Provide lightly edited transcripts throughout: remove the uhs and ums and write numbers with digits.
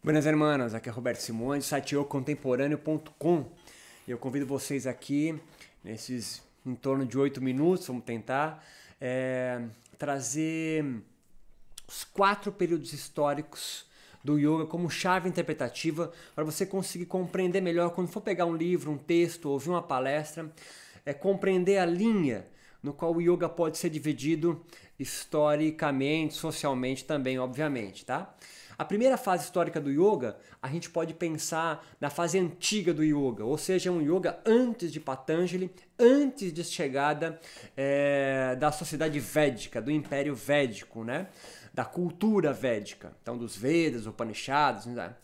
Buenas hermanas, aqui é Roberto Simões, do site eucontemporâneo.com. E eu convido vocês aqui, nesses em torno de 8 minutos, vamos tentar trazer os 4 períodos históricos do yoga como chave interpretativa para você conseguir compreender melhor quando for pegar um livro, um texto, ouvir uma palestra, compreender a linha no qual o yoga pode ser dividido historicamente, socialmente também, obviamente, tá? A primeira fase histórica do yoga, a gente pode pensar na fase antiga do yoga, ou seja, um yoga antes de Patanjali, antes de chegada da sociedade védica, do Império Védico, né? Da cultura védica, então dos Vedas, Upanishads, né?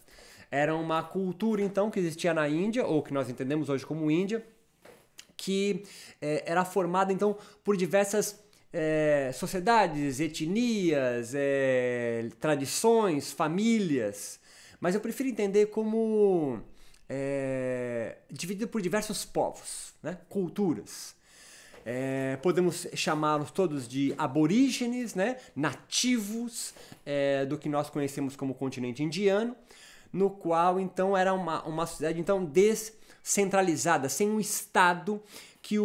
Era uma cultura então que existia na Índia, ou que nós entendemos hoje como Índia, que era formada então por diversas sociedades, etnias, tradições, famílias, mas eu prefiro entender como dividido por diversos povos, né? Culturas. Podemos chamá-los todos de aborígenes, né? Nativos do que nós conhecemos como continente indiano, no qual então era uma sociedade então descentralizada, sem um Estado que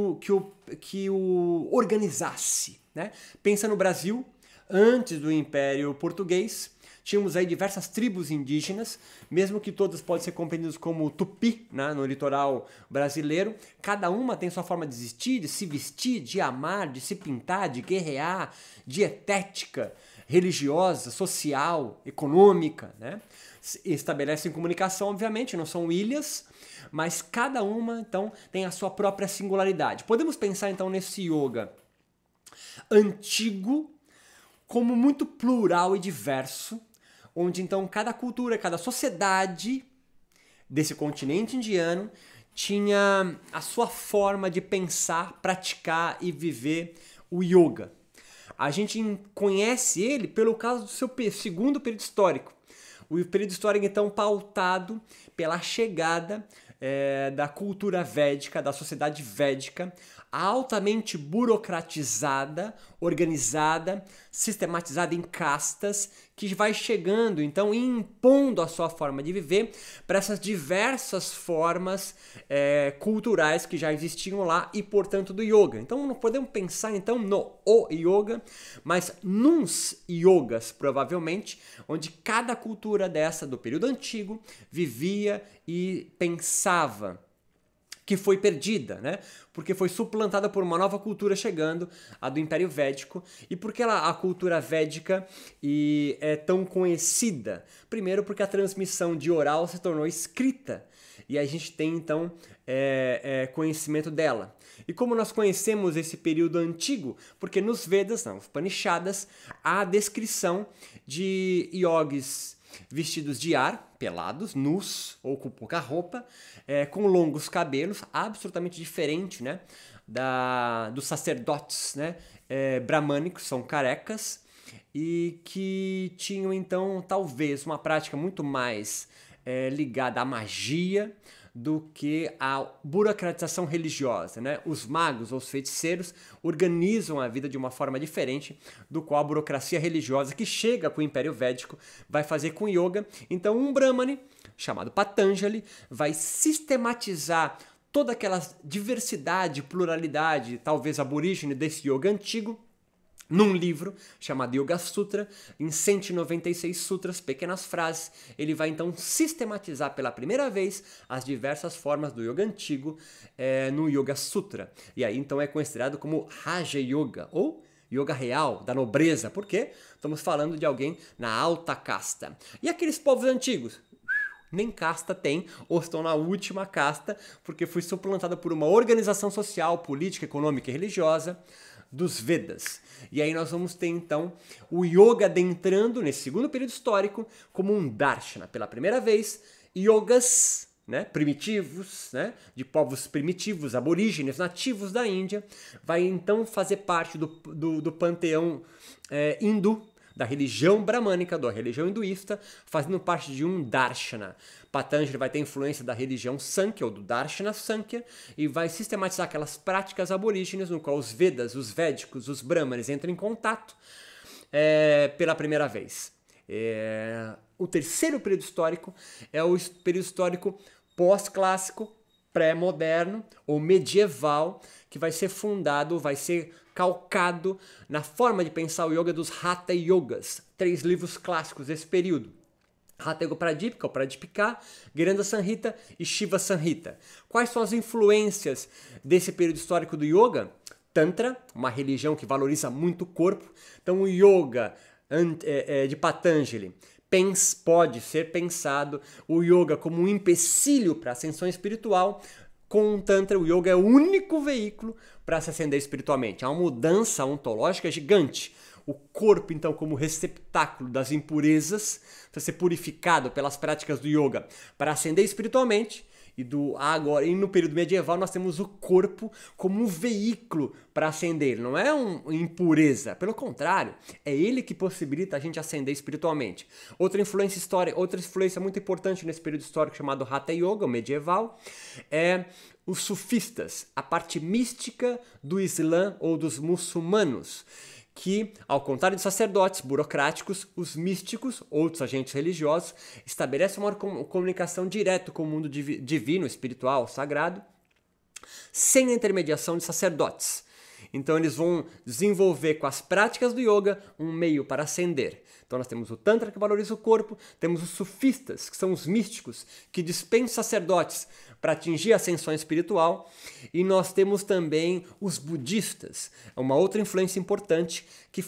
o organizasse. Né? Pensa no Brasil, antes do Império Português, tínhamos aí diversas tribos indígenas, mesmo que todas podem ser compreendidas como tupi, né, no litoral brasileiro. Cada uma tem sua forma de existir, de se vestir, de amar, de se pintar, de guerrear, dietética, religiosa, social, econômica. Né? Estabelecem comunicação, obviamente, não são ilhas, mas cada uma então tem a sua própria singularidade. Podemos pensar então nesse yoga antigo como muito plural e diverso, onde então cada cultura, cada sociedade desse continente indiano tinha a sua forma de pensar, praticar e viver o yoga. A gente conhece ele pelo caso do seu segundo período histórico. O período histórico então pautado pela chegada da cultura védica, da sociedade védica, altamente burocratizada, organizada, sistematizada em castas, que vai chegando, então, e impondo a sua forma de viver para essas diversas formas culturais que já existiam lá e, portanto, do yoga. Então, não podemos pensar, então, no o yoga, mas nos yogas, provavelmente, onde cada cultura dessa do período antigo vivia e pensava que foi perdida, né? Porque foi suplantada por uma nova cultura chegando, a do Império Védico. E por que a cultura védica é tão conhecida? Primeiro porque a transmissão de oral se tornou escrita. E a gente tem, então, conhecimento dela. E como nós conhecemos esse período antigo? Porque nos Vedas, nos Upanishads, há a descrição de yogis vestidos de ar, pelados, nus ou com pouca roupa, com longos cabelos, absolutamente diferente, né, dos sacerdotes, né, bramânicos, são carecas, e que tinham então talvez uma prática muito mais ligada à magia do que a burocratização religiosa, né? Os magos ou os feiticeiros organizam a vida de uma forma diferente do qual a burocracia religiosa que chega com o Império Védico vai fazer com o yoga. Então um Brahmane, chamado Patanjali, vai sistematizar toda aquela diversidade, pluralidade, talvez aborígene desse yoga antigo, num livro chamado Yoga Sutra, em 196 sutras, pequenas frases, ele vai então sistematizar pela primeira vez as diversas formas do yoga antigo no Yoga Sutra. E aí então é considerado como Raja Yoga, ou yoga real, da nobreza, porque estamos falando de alguém na alta casta. E aqueles povos antigos? Nem casta tem, ou estão na última casta, porque foi suplantada por uma organização social, política, econômica e religiosa dos Vedas. E aí nós vamos ter então o yoga adentrando nesse segundo período histórico como um darshana. Pela primeira vez, yogas, né, primitivos, né, de povos primitivos, aborígenes, nativos da Índia, vai então fazer parte do panteão hindu, da religião bramânica, da religião hinduísta, fazendo parte de um darshana. Patanjali vai ter influência da religião Sankhya, ou do Darshana Sankhya, e vai sistematizar aquelas práticas aborígenes no qual os Vedas, os Védicos, os Brahmanes entram em contato pela primeira vez. O terceiro período histórico é o período histórico pós-clássico, pré-moderno ou medieval, que vai ser fundado, vai ser calcado na forma de pensar o yoga dos Hatha Yogas, 3 livros clássicos desse período. Hatha Yoga Pradipika, ou Pradipika, Granda Samhita e Shiva Samhita. Quais são as influências desse período histórico do yoga? Tantra, uma religião que valoriza muito o corpo. Então o yoga de Patanjali pode ser pensado o yoga como um empecilho para a ascensão espiritual. Com o Tantra, o yoga é o único veículo para se ascender espiritualmente. Há uma mudança ontológica gigante. O corpo, então, como receptáculo das impurezas, para ser purificado pelas práticas do yoga para ascender espiritualmente. E no período medieval nós temos o corpo como um veículo para ascender. Não é uma impureza, pelo contrário, é ele que possibilita a gente ascender espiritualmente. Outra influência muito importante nesse período histórico chamado Hatha Yoga, o medieval, é os sufistas, a parte mística do Islã ou dos muçulmanos, que, ao contrário de sacerdotes burocráticos, os místicos, outros agentes religiosos, estabelecem uma comunicação direta com o mundo divino, espiritual, sagrado, sem a intermediação de sacerdotes. Então eles vão desenvolver com as práticas do yoga um meio para ascender. Então nós temos o Tantra, que valoriza o corpo, temos os sufistas, que são os místicos, que dispensam sacerdotes para atingir a ascensão espiritual, e nós temos também os budistas, uma outra influência importante que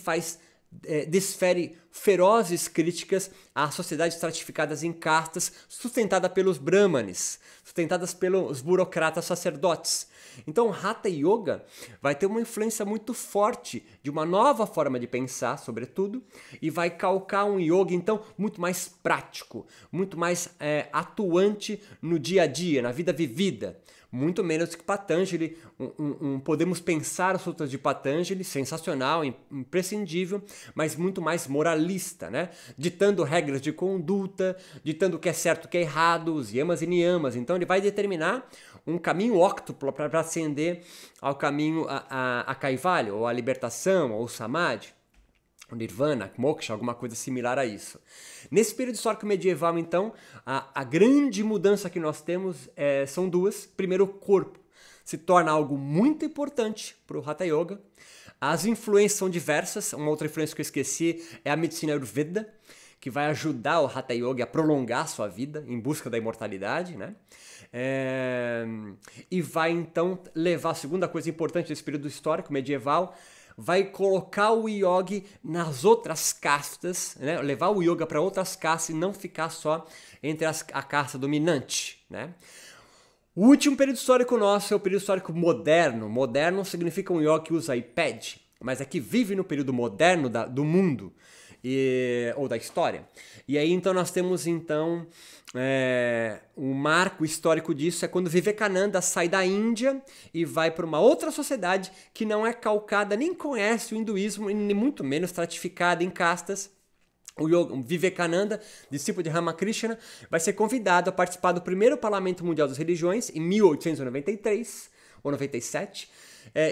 desfere ferozes críticas às sociedades estratificadas em castas, sustentada pelos brahmanes, sustentadas pelos burocratas sacerdotes. Então, o Hatha Yoga vai ter uma influência muito forte de uma nova forma de pensar, sobretudo, e vai calcar um yoga, então, muito mais prático, muito mais atuante no dia a dia, na vida vivida. Muito menos que Patanjali. Podemos pensar as sutras de Patanjali, sensacional, imprescindível, mas muito mais moralista, né? Ditando regras de conduta, ditando o que é certo e o que é errado, os yamas e niyamas. Então ele vai determinar um caminho óctuplo para ascender ao caminho a Kaivalya, ou a libertação, ou o Samadhi, o Nirvana, Moksha, alguma coisa similar a isso. Nesse período histórico medieval, então, a grande mudança que nós temos são duas. Primeiro, o corpo se torna algo muito importante para o Hatha Yoga. As influências são diversas. Uma outra influência que eu esqueci é a medicina Ayurveda, que vai ajudar o Hatha Yoga a prolongar a sua vida em busca da imortalidade, né? E vai, então, levar a segunda coisa importante desse período histórico medieval, vai colocar o yogi nas outras castas, né? Levar o yoga para outras castas e não ficar só entre a casta dominante, né? O último período histórico nosso é o período histórico moderno. Moderno significa um yogi que usa iPad, mas é que vive no período moderno do mundo ou da história. E aí então nós temos um marco histórico disso é quando Vivekananda sai da Índia e vai para uma outra sociedade que não é calcada, nem conhece o hinduísmo, nem muito menos estratificada em castas. O Vivekananda, discípulo de Ramakrishna, vai ser convidado a participar do primeiro Parlamento Mundial das Religiões em 1893 ou 97,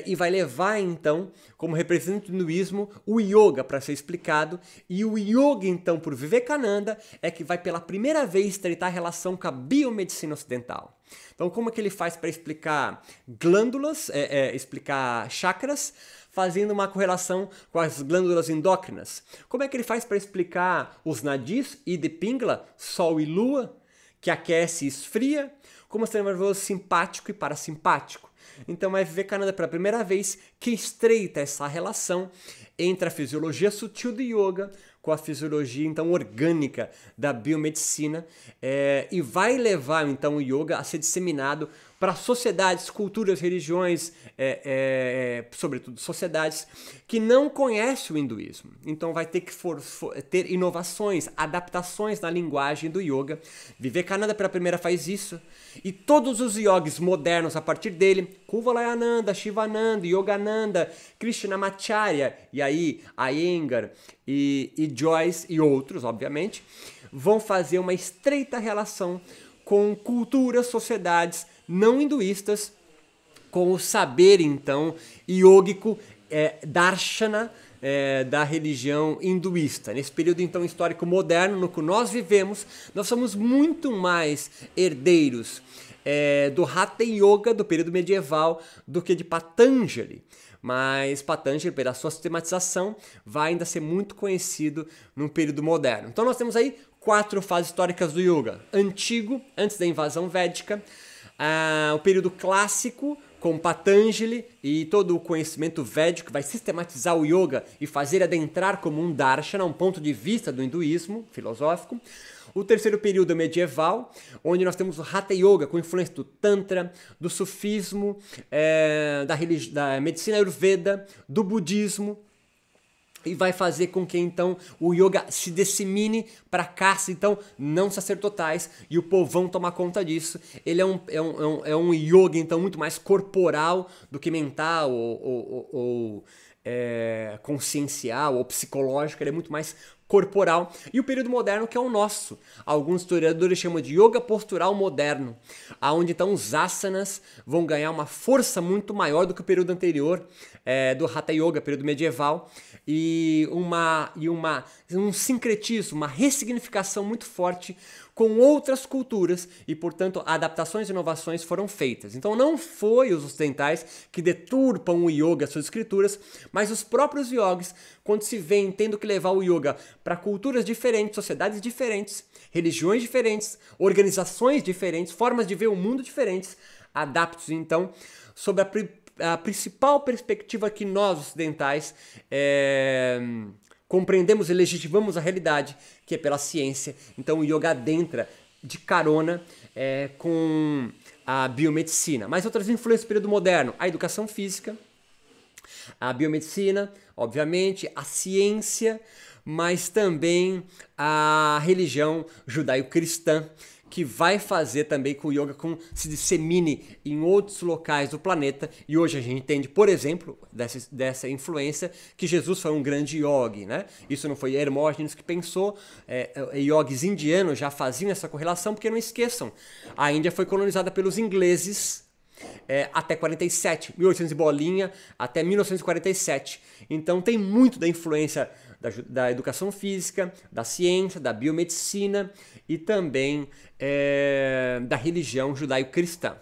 e vai levar, então, como representante do hinduísmo, o yoga para ser explicado. E o yoga, então, por Vivekananda, é que vai pela primeira vez estreitar a relação com a biomedicina ocidental. Então, como é que ele faz para explicar glândulas, explicar chakras, fazendo uma correlação com as glândulas endócrinas? Como é que ele faz para explicar os nadis, Ida e Pingala, Sol e Lua, que aquece e esfria? Como ser nervoso simpático e parasimpático? Então é Vivekananda pela primeira vez que estreita essa relação entre a fisiologia sutil do yoga com a fisiologia então orgânica da biomedicina, e vai levar então o yoga a ser disseminado para sociedades, culturas, religiões, sobretudo sociedades que não conhecem o hinduísmo. Então vai ter que ter inovações, adaptações na linguagem do yoga. Vivekananda pela primeira faz isso, e todos os yogis modernos a partir dele, Kuvalayananda, Shivananda, Yogananda, Krishnamacharya, e aí Iyengar e Joyce e outros, obviamente, vão fazer uma estreita relação com culturas, sociedades não hinduístas, com o saber, então, yógico, darshana, da religião hinduísta. Nesse período então histórico moderno no que nós vivemos, nós somos muito mais herdeiros do Hatha Yoga do período medieval do que de Patanjali. Mas Patanjali, pela sua sistematização, vai ainda ser muito conhecido no período moderno. Então nós temos aí 4 fases históricas do yoga. Antigo, antes da invasão védica, o período clássico, com Patanjali e todo o conhecimento védico que vai sistematizar o yoga e fazer adentrar como um darshana, um ponto de vista do hinduísmo filosófico. O terceiro período medieval, onde nós temos o Hatha Yoga, com influência do Tantra, do sufismo, da medicina ayurveda, do budismo, e vai fazer com que então o yoga se dissemine para castas então não sacerdotais e o povão tomar conta disso. Ele é um yoga então muito mais corporal do que mental ou consciencial ou psicológico. Ele é muito mais corporal. E o período moderno, que é o nosso. Alguns historiadores chamam de yoga postural moderno, aonde então os asanas vão ganhar uma força muito maior do que o período anterior, do Hatha Yoga, período medieval, e um sincretismo, uma ressignificação muito forte com outras culturas e, portanto, adaptações e inovações foram feitas. Então não foi os ocidentais que deturpam o yoga, suas escrituras, mas os próprios yogis, quando se veem tendo que levar o yoga para culturas diferentes, sociedades diferentes, religiões diferentes, organizações diferentes, formas de ver o mundo diferentes, adaptam-se então sobre a principal perspectiva que nós ocidentais compreendemos e legitimamos a realidade, que é pela ciência. Então o yoga adentra de carona com a biomedicina. Mas outras influências do período moderno, a educação física, a biomedicina, obviamente, a ciência, mas também a religião judaico-cristã, que vai fazer também que o yoga se dissemine em outros locais do planeta. E hoje a gente entende, por exemplo, dessa influência, que Jesus foi um grande yogi, né? Isso não foi Hermógenes que pensou, yogis indianos já faziam essa correlação, porque não esqueçam, a Índia foi colonizada pelos ingleses até 47, 1800 e bolinha, até 1947. Então tem muito da influência da educação física, da ciência, da biomedicina e também da religião judaico-cristã.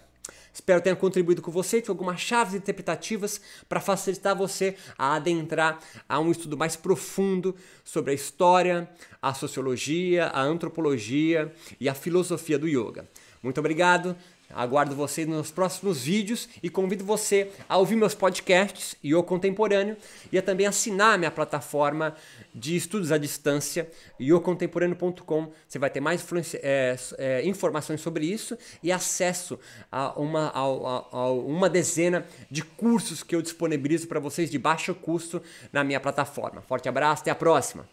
Espero tenha contribuído com você com algumas chaves interpretativas para facilitar você a adentrar a um estudo mais profundo sobre a história, a sociologia, a antropologia e a filosofia do yoga. Muito obrigado. Aguardo você nos próximos vídeos e convido você a ouvir meus podcasts Yoga Contemporâneo e a também assinar minha plataforma de estudos à distância, yogacontemporâneo.com. Você vai ter mais informações sobre isso e acesso a uma dezena de cursos que eu disponibilizo para vocês de baixo custo na minha plataforma. Forte abraço, até a próxima!